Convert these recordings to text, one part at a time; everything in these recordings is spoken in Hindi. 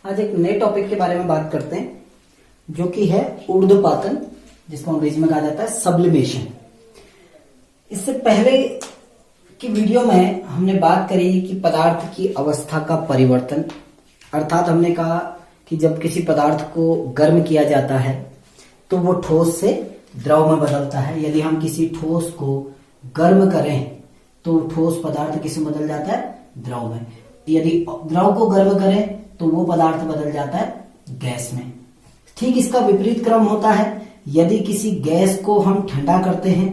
आज एक नए टॉपिक के बारे में बात करते हैं जो कि है ऊर्ध्वपातन, जिसको अंग्रेजी में कहा जाता है सब्लिमेशन। इससे पहले की वीडियो में हमने बात करी कि पदार्थ की अवस्था का परिवर्तन, अर्थात हमने कहा कि जब किसी पदार्थ को गर्म किया जाता है तो वो ठोस से द्रव में बदलता है। यदि हम किसी ठोस को गर्म करें तो ठोस पदार्थ किस में बदल जाता है? द्रव में। यदि द्रव को गर्म करें तो वो पदार्थ बदल जाता है गैस में। ठीक इसका विपरीत क्रम होता है। यदि किसी गैस को हम ठंडा करते हैं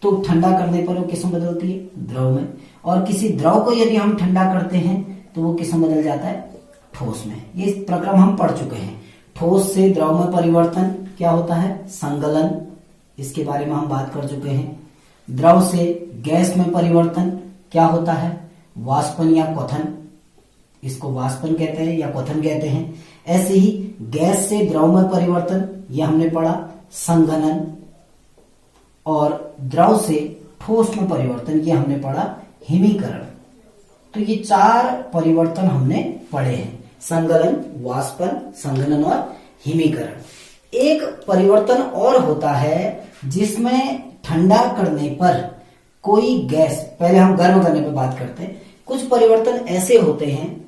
तो ठंडा करने पर वो किस में बदलती है? द्रव में। और किसी द्रव को यदि हम ठंडा करते हैं तो वो किस में बदल जाता है? ठोस में। ये प्रक्रम हम पढ़ चुके हैं। ठोस से द्रव में परिवर्तन क्या होता है? संगलन, इसके बारे में हम बात कर चुके हैं। द्रव से गैस में परिवर्तन क्या होता है? वाष्पन या क्वथन, इसको वाष्पन कहते हैं या क्वथन कहते हैं। ऐसे ही गैस से द्रव में परिवर्तन, यह हमने पढ़ा संघनन। और द्रव से ठोस में परिवर्तन, यह हमने पढ़ा हिमीकरण। तो ये चार परिवर्तन हमने पढ़े हैं: संगलन, वाष्पन, संघनन और हिमीकरण। एक परिवर्तन और होता है जिसमें ठंडा करने पर कोई गैस, पहले हम गर्म करने पर बात करते हैं। कुछ परिवर्तन ऐसे होते हैं,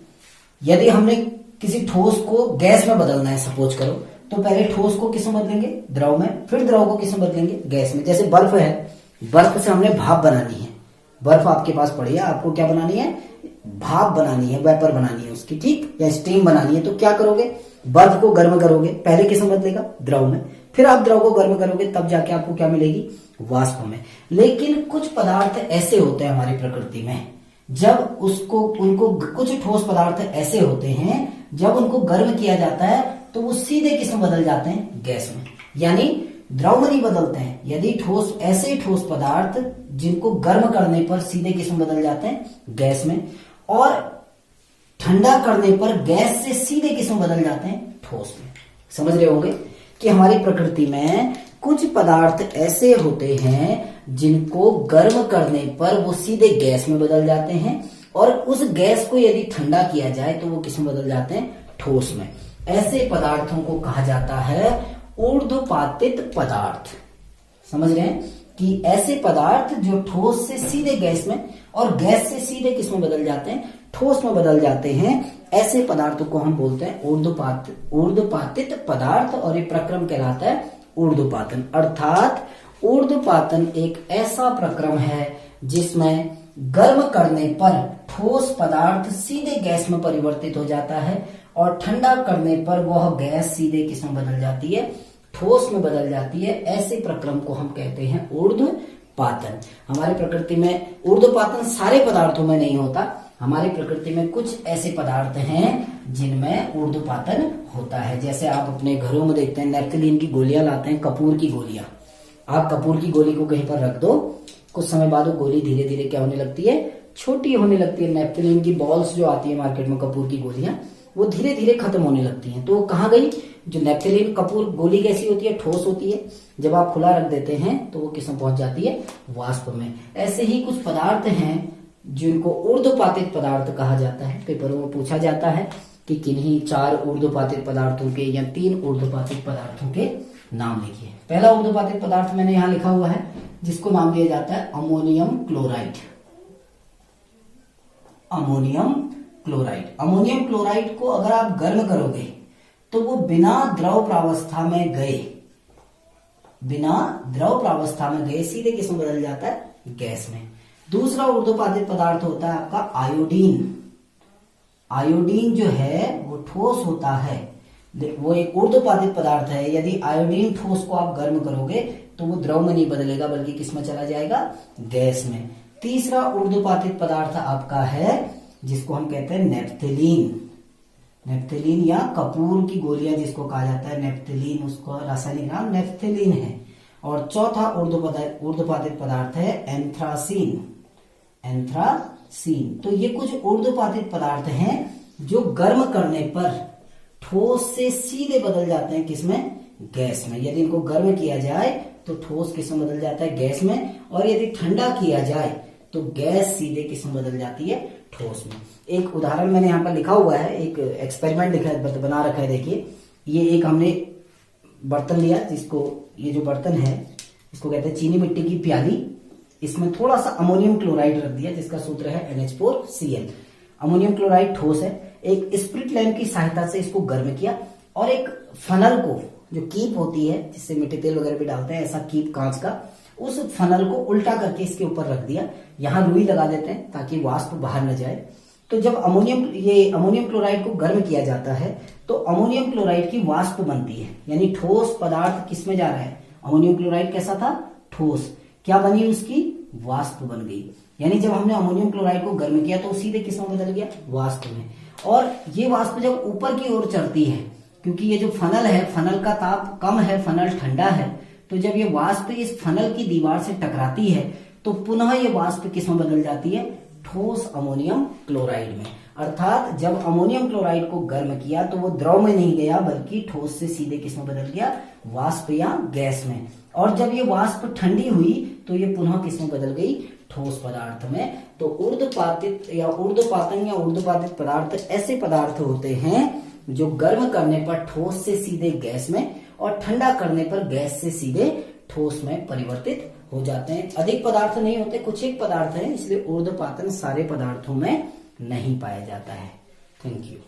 यदि हमने किसी ठोस को गैस में बदलना है सपोज करो, तो पहले ठोस को किस में बदलेंगे? द्रव में। फिर द्रव को किस में बदलेंगे? गैस में। जैसे बर्फ है, बर्फ से हमने भाप बनानी है। बर्फ आपके पास पड़ी है, आपको क्या बनानी है? भाप बनानी है, वेपर बनानी है उसकी, ठीक, या स्टीम बनानी है। तो क्या करोगे? बर्फ को गर्म करोगे, पहले किस में बदलेगा? द्रव में। फिर आप द्रव को गर्म करोगे, तब जाके आपको क्या मिलेगी? वाष्प में। लेकिन कुछ पदार्थ ऐसे होते हैं हमारी प्रकृति में, जब उनको कुछ ठोस पदार्थ ऐसे होते हैं जब उनको गर्म किया जाता है तो वो सीधे किस में बदल जाते हैं? गैस में। यानी द्रव में नहीं बदलते हैं। यदि ठोस, ऐसे ठोस पदार्थ जिनको गर्म करने पर सीधे किस में बदल जाते हैं? गैस में। और ठंडा करने पर गैस से सीधे किस में बदल जाते हैं? ठोस में। समझ रहे होंगे कि हमारी प्रकृति में कुछ पदार्थ ऐसे होते हैं जिनको गर्म करने पर वो सीधे गैस में बदल जाते हैं, और उस गैस को यदि ठंडा किया जाए तो वो किस में बदल जाते हैं? ठोस में। ऐसे पदार्थों को कहा जाता है ऊर्ध्वपातित पदार्थ। समझ रहे हैं कि ऐसे पदार्थ जो ठोस से सीधे गैस में और गैस से सीधे किस में बदल जाते हैं? ठोस में बदल जाते हैं। ऐसे पदार्थों को हम बोलते हैं ऊर्ध्वपातित पदार्थ, और ये प्रक्रम कहलाता है ऊर्ध्वपातन। अर्थात ऊर्ध्वपातन एक ऐसा प्रक्रम है जिसमें गर्म करने पर ठोस पदार्थ सीधे गैस में परिवर्तित हो जाता है, और ठंडा करने पर वह गैस सीधे किस में बदल जाती है? ठोस में बदल जाती है। ऐसे प्रक्रम को हम कहते हैं ऊर्ध्वपातन। हमारी प्रकृति में ऊर्ध्वपातन सारे पदार्थों में नहीं होता। हमारी प्रकृति में कुछ ऐसे पदार्थ हैं जिनमें ऊर्ध्वपातन होता है। जैसे आप अपने घरों में देखते हैं, नेफ्थलीन की गोलियां लाते हैं, कपूर की गोलियां। आप कपूर की गोली को कहीं पर रख दो, कुछ समय बाद वो गोली धीरे धीरे क्या होने लगती है? छोटी होने लगती है। नेफ्थलीन की बॉल्स जो आती है मार्केट में, कपूर की गोलियां, वो धीरे धीरे खत्म होने लगती हैं। तो वो कहाँ गई? जो नेफ्थलीन कपूर गोली कैसी होती है? ठोस होती है। जब आप खुला रख देते हैं तो वो किस में पहुंच जाती है? वाष्प में। ऐसे ही कुछ पदार्थ हैं जिनको ऊर्ध्वपातित पदार्थ कहा जाता है। पेपरों में पूछा जाता है कि किन्हीं 4 ऊर्ध्वपातित पदार्थों के या 3 ऊर्ध्वपातित पदार्थों के नाम लिखिए। पहला ऊर्ध्वपातित पदार्थ मैंने यहां लिखा हुआ है, जिसको नाम दिया जाता है ammonium chloride. Ammonium chloride. Ammonium chloride को अगर आप गर्म करोगे तो वो बिना द्रव प्रावस्था में गए सीधे किस में बदल जाता है? गैस में। दूसरा ऊर्ध्वपातित पदार्थ होता है आपका आयोडीन। आयोडीन जो है वो ठोस होता है, वो एक ऊर्ध्वपातित पदार्थ है। यदि आयोडीन ठोस को आप गर्म करोगे तो वो द्रव में नहीं बदलेगा, बल्कि किस में चला जाएगा? गैस में। तीसरा ऊर्ध्वपातित पदार्थ आपका है जिसको हम कहते हैं नेफ्थलीन। नेफ्थलीन या कपूर की गोलियां जिसको कहा जाता है नेफ्थलीन, उसका रासायनिक नाम नेफ्थलीन है। और चौथा ऊर्ध्वपातित पदार्थ है एंथ्रासीन। एंथ्रासीन। तो ये कुछ ऊर्ध्वपातित पदार्थ हैं जो गर्म करने पर ठोस से सीधे बदल जाते हैं किसमें? गैस में। यदि इनको गर्म किया जाए तो ठोस किस में बदल जाता है? गैस में। और यदि ठंडा किया जाए तो गैस सीधे किस में बदल जाती है? ठोस में। एक उदाहरण मैंने यहाँ पर लिखा हुआ है, एक एक्सपेरिमेंट लिखा है, बना रखा है। देखिए, ये एक हमने बर्तन लिया, जिसको, ये जो बर्तन है इसको कहते हैं चीनी मिट्टी की प्याली। इसमें थोड़ा सा अमोनियम क्लोराइड रख दिया, जिसका सूत्र है NH4Cl। अमोनियम क्लोराइड ठोस है। एक स्प्रिट लैंप की सहायता से इसको गर्म किया और एक फनल को, जो कीप होती है जिससे मिट्टी तेल वगैरह भी डालते हैं, ऐसा कीप कांच का, उस फनल को उल्टा करके इसके ऊपर रख दिया। यहां रुई लगा देते हैं ताकि वाष्प बाहर न जाए। तो जब अमोनियम क्लोराइड को गर्म किया जाता है तो अमोनियम क्लोराइड की वाष्प बनती है, यानी ठोस पदार्थ किस में जा रहा है? अमोनियम क्लोराइड कैसा था? ठोस। क्या बनी उसकी? वाष्प बन गई। यानी जब हमने अमोनियम क्लोराइड को गर्म किया तो सीधे किस में बदल गया? वाष्प में। और ये वाष्प जब ऊपर की ओर चढ़ती है, क्योंकि ये जो फनल है, फनल का ताप कम है, फनल ठंडा है, तो जब ये वाष्प इस फनल की दीवार से टकराती है तो पुनः ये वाष्प किस में बदल जाती है? ठोस अमोनियम क्लोराइड में। अर्थात जब अमोनियम क्लोराइड को गर्म किया तो वो द्रव में नहीं गया, बल्कि ठोस से सीधे किस में बदल गया? वाष्प या गैस में। और जब ये वाष्प ठंडी हुई तो ये पुनः किस में बदल गई? ठोस पदार्थ में। तो ऊर्ध्वपातित या ऊर्ध्वपातन या ऊर्ध्वपातित पदार्थ ऐसे पदार्थ होते हैं जो गर्म करने पर ठोस से सीधे गैस में और ठंडा करने पर गैस से सीधे ठोस में परिवर्तित हो जाते हैं। अधिक पदार्थ नहीं होते, कुछ एक पदार्थ है, इसलिए ऊर्ध्वपातन सारे पदार्थों में नहीं पाया जाता है। Thank you.